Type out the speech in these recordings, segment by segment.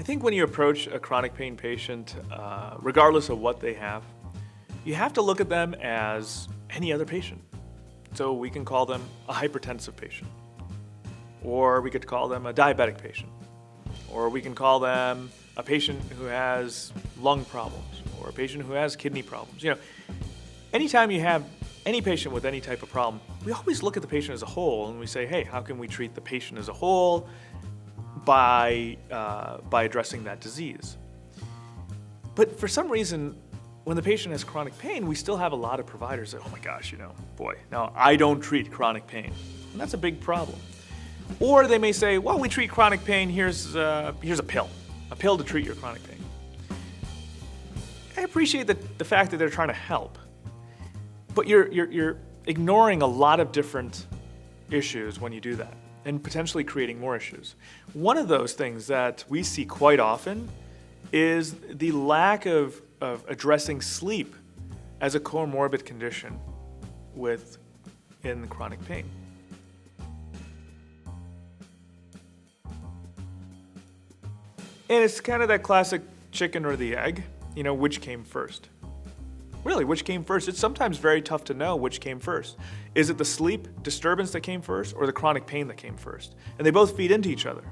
I think when you approach a chronic pain patient, regardless of what they have, you have to look at them as any other patient. So we can call them a hypertensive patient, or we could call them a diabetic patient, or we can call them a patient who has lung problems, or a patient who has kidney problems. Anytime you have any patient with any type of problem, we always look at the patient as a whole and we say, hey, how can we treat the patient as a whole by addressing that disease? But for some reason, when the patient has chronic pain, we still have a lot of providers that, oh my gosh, now I don't treat chronic pain. And that's a big problem. Or they may say, well, we treat chronic pain, here's a pill to treat your chronic pain. I appreciate the fact that they're trying to help, but you're ignoring a lot of different issues when you do that, and potentially creating more issues. One of those things that we see quite often is the lack of addressing sleep as a comorbid condition in chronic pain. And it's kind of that classic chicken or the egg, which came first. Really, which came first? It's sometimes very tough to know which came first. Is it the sleep disturbance that came first or the chronic pain that came first? And they both feed into each other.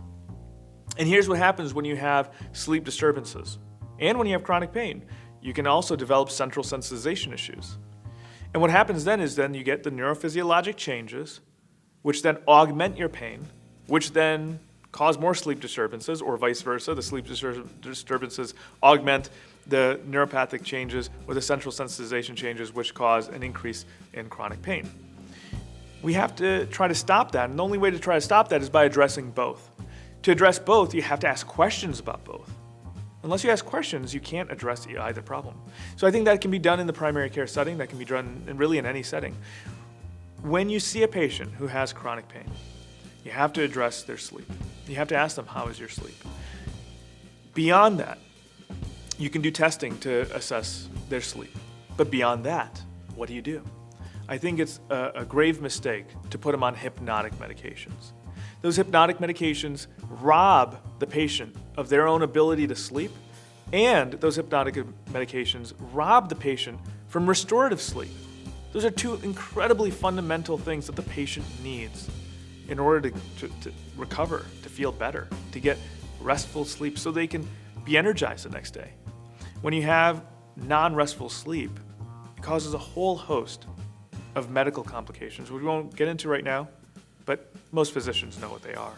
And here's what happens when you have sleep disturbances and when you have chronic pain. You can also develop central sensitization issues. And what happens then is you get the neurophysiologic changes, which then augment your pain, which then cause more sleep disturbances, or vice versa. The sleep disturbances augment the neuropathic changes or the central sensitization changes, which cause an increase in chronic pain. We have to try to stop that, and the only way to try to stop that is by addressing both. To address both, you have to ask questions about both. Unless you ask questions, you can't address either problem. So I think that can be done in the primary care setting, that can be done really in any setting. When you see a patient who has chronic pain, you have to address their sleep. You have to ask them, how is your sleep? Beyond that, you can do testing to assess their sleep. But beyond that, what do you do? I think it's a grave mistake to put them on hypnotic medications. Those hypnotic medications rob the patient of their own ability to sleep, and those hypnotic medications rob the patient from restorative sleep. Those are two incredibly fundamental things that the patient needs in order to recover, to feel better, to get restful sleep so they can be energized the next day. When you have non-restful sleep, it causes a whole host of medical complications, which we won't get into right now, but most physicians know what they are.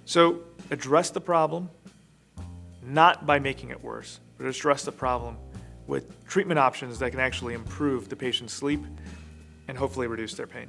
So address the problem, not by making it worse, but address the problem with treatment options that can actually improve the patient's sleep and hopefully reduce their pain.